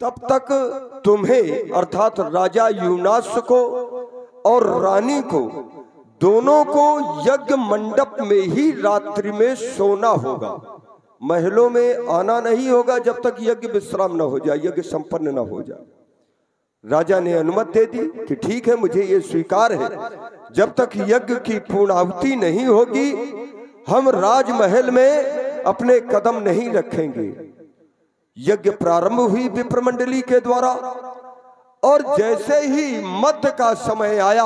तब तक तुम्हें अर्थात राजा यूनास को और रानी को दोनों को यज्ञ मंडप में ही रात्रि में सोना होगा। महलों में आना नहीं होगा जब तक यज्ञ विश्राम न हो जाए, यज्ञ संपन्न न हो जाए। राजा ने अनुमति दे दी कि ठीक है, मुझे ये स्वीकार है, जब तक यज्ञ की पूर्णाहुति नहीं होगी हम राजमहल में अपने कदम नहीं रखेंगे। यज्ञ प्रारंभ हुई विप्रमंडली के द्वारा और जैसे ही मध्य का समय आया,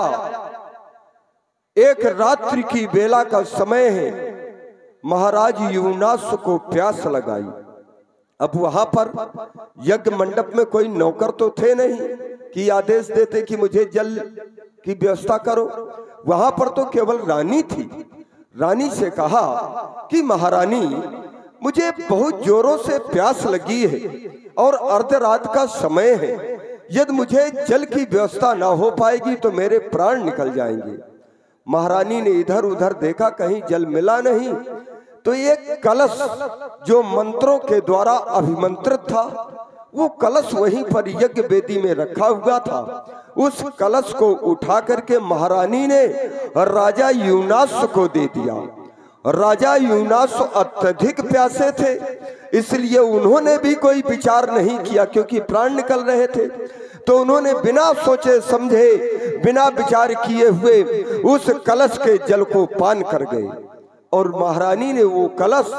एक रात्रि की बेला का समय है, महाराज यूनास को प्यास लगाई। अब वहां पर यज्ञ मंडप में कोई नौकर तो थे नहीं कि आदेश देते कि मुझे जल की व्यवस्था करो। वहां पर तो केवल रानी थी। रानी से कहा कि महारानी, मुझे बहुत जोरों से प्यास लगी है और अर्धरात का समय है, यदि मुझे जल की व्यवस्था ना हो पाएगी तो मेरे प्राण निकल जाएंगे। महारानी ने इधर उधर देखा, कहीं जल मिला नहीं, तो एक कलश जो मंत्रों के द्वारा अभिमंत्रित था, वो कलश वहीं पर यज्ञ वेदी में रखा हुआ था। उस कलश को उठा करके महारानी ने राजा यूनास को दे दिया। राजा यूनास अत्यधिक प्यासे थे, इसलिए उन्होंने भी कोई विचार नहीं किया, क्योंकि प्राण निकल रहे थे। तो उन्होंने बिना सोचे समझे, बिना विचार किए हुए उस कलश के जल को पान कर गए। और महारानी ने वो कलश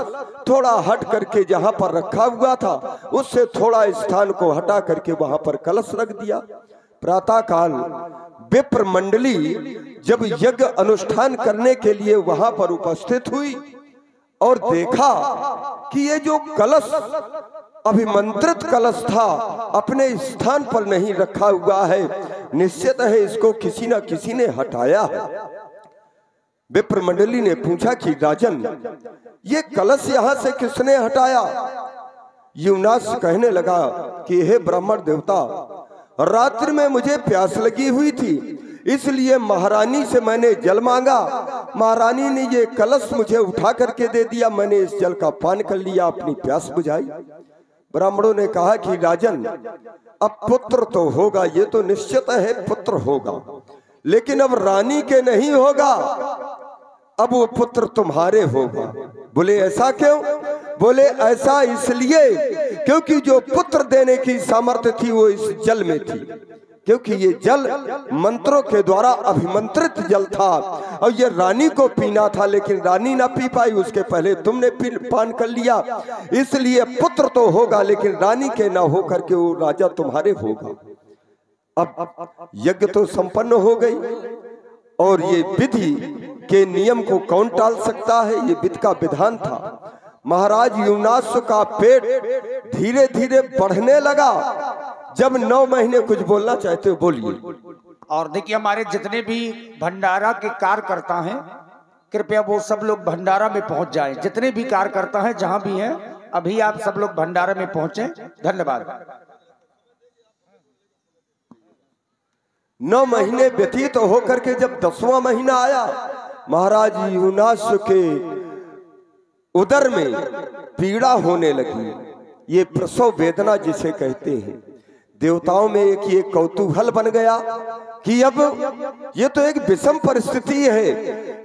थोड़ा हट करके जहां पर रखा हुआ था, उससे थोड़ा स्थान को हटा करके वहां पर कलश रख दिया। प्रातः काल विप्र मंडली जब यज्ञ अनुष्ठान करने के लिए वहां पर उपस्थित हुई और देखा कि ये जो कलश अभिमंत्रित कलश था अपने स्थान पर नहीं रखा हुआ है, निश्चित है इसको किसी न किसी ने हटाया है। विप्र मंडली ने पूछा कि राजन, ये कलश यहां से किसने हटाया? यूनास कहने लगा कि हे ब्राह्मण देवता, रात्रि में मुझे प्यास लगी हुई थी, इसलिए महारानी से मैंने जल मांगा। महारानी ने ये कलश मुझे उठा करके दे दिया, मैंने इस जल का पान कर लिया, अपनी प्यास बुझाई। ब्राह्मणों ने कहा कि राजन, अब पुत्र तो होगा, ये तो निश्चित है पुत्र होगा, लेकिन अब रानी के नहीं होगा, अब वो पुत्र तुम्हारे होगा। बोले ऐसा क्यों? बोले ऐसा इसलिए क्योंकि जो पुत्र देने की सामर्थ्य थी वो इस जल में थी, क्योंकि ये जल मंत्रों के द्वारा अभिमंत्रित जल था और ये रानी को पीना था, लेकिन रानी ना पी पाई, उसके पहले तुमने पान कर लिया, इसलिए पुत्र तो होगा लेकिन रानी के ना हो करके वो राजा तुम्हारे होगा। अब यज्ञ तो संपन्न हो गई और ये विधि के नियम को कौन टाल सकता है, ये विधि का विधान था। महाराज यूनास का पेट धीरे धीरे बढ़ने लगा। जब 9 महीने, कुछ बोलना चाहते हो बोलिए। और देखिए, हमारे जितने भी भंडारा के कार्यकर्ता हैं, कृपया वो सब लोग भंडारा में पहुंच जाएं। जितने भी कार्यकर्ता हैं जहां भी हैं, अभी आप सब लोग भंडारा में पहुंचे। धन्यवाद। 9 महीने व्यतीत होकर के जब 10वां महीना आया, महाराज यूनास के उदर में पीड़ा होने लगी। ये प्रसव वेदना जिसे कहते हैं। देवताओं में एक ये कौतूहल बन गया कि अब ये तो एक विषम परिस्थिति है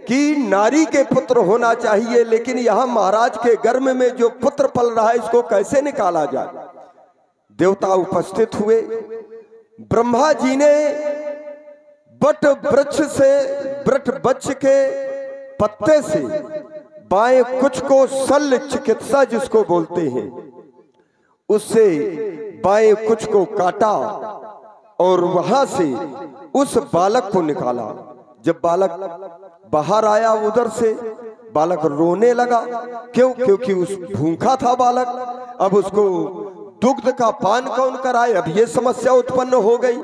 कि नारी के पुत्र होना चाहिए, लेकिन यहाँ महाराज के गर्भ में जो पुत्र पल रहा है इसको कैसे निकाला जाए। देवता उपस्थित हुए। ब्रह्मा जी ने बट वृक्ष से, बट वृक्ष के पत्ते से बाएं कुछ को शल्य चिकित्सा जिसको बोलते हैं, उससे बाएं कुछ को काटा और वहां से उस बालक को निकाला। जब बालक बाहर आया उधर से, बालक रोने लगा। क्यों? क्योंकि उस भूखा था बालक। अब उसको दुग्ध का पान कौन कराए, अब ये समस्या उत्पन्न हो गई।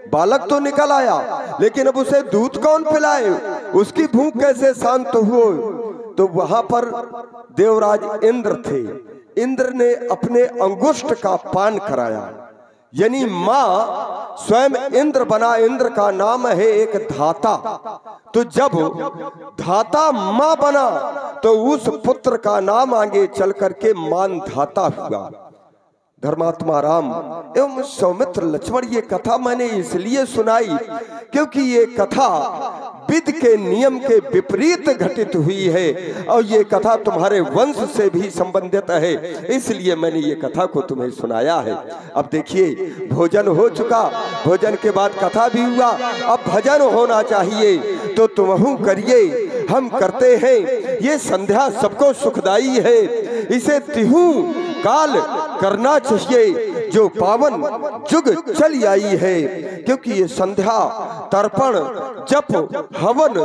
बालक तो निकल आया, लेकिन अब उसे दूध कौन पिलाए, उसकी भूख कैसे शांत हो। तो वहां पर देवराज इंद्र थे। इंद्र ने अपने अंगुष्ठ का पान कराया, यानी मां स्वयं इंद्र बना। इंद्र का नाम है एक धाता। तो जब धाता मां बना तो उस पुत्र का नाम आगे चल करके मान धाता हुआ। धर्मात्मा राम एवं सौमित्र लक्ष्मण, ये कथा मैंने इसलिए सुनाई क्योंकि ये कथा विधि के नियम के विपरीत घटित हुई है और ये कथा तुम्हारे वंश से भी संबंधित है, इसलिए मैंने ये कथा को तुम्हें सुनाया है। अब देखिए भोजन हो चुका, भोजन के बाद कथा भी हुआ, अब भजन होना चाहिए, तो तुमहू करिए, हम करते हैं। ये संध्या सबको सुखदाई है, इसे तिहू काल करना चाहिए जो पावन जुग चली आई है, क्योंकि ये संध्या तर्पण जप हवन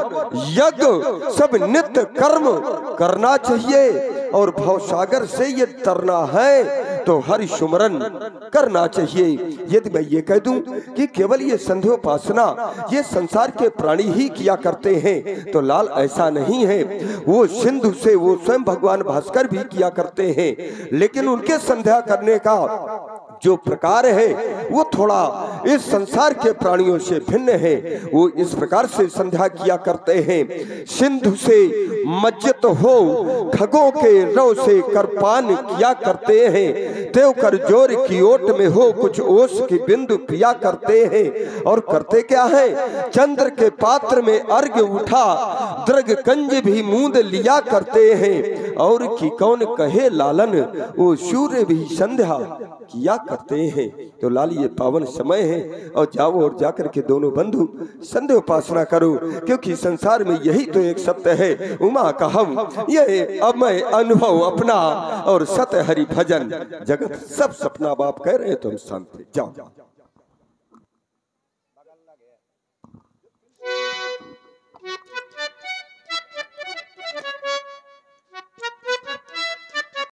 यज्ञ सब नित्य कर्म करना चाहिए और भवसागर से ये तरना है तो हरि सुमरन करना चाहिए। यदि मैं ये कह दूं कि केवल ये संध्योपासना ये संसार के प्राणी ही किया करते हैं तो लाल ऐसा नहीं है, वो सिंधु से वो स्वयं भगवान भास्कर भी किया करते हैं, लेकिन उनके संध्या करने का जो प्रकार है वो थोड़ा इस संसार के प्राणियों से भिन्न है। वो इस प्रकार से संध्या किया करते हैं, सिंधु से मज्जत हो खगों के रव से करपान किया करते हैं, देव कर जोर की ओट में हो कुछ ओस की बिंदु पिया करते हैं। और करते क्या है, चंद्र के पात्र में अर्घ उठा द्रग कंज भी मूंद लिया करते हैं, और की कौन कहे लालन वो सूर्य भी संध्या किया करते हैं। तो लाल ये पावन समय है और जाओ और जाकर के दोनों बंधु संध्या उपासना करो, क्योंकि संसार में यही तो एक सत्य है, उमा का हम ये अमय अनुभव अपना और सत्य हरि भजन, जगत सब सपना बाप कह रहे हैं तो हम शांत जाओ।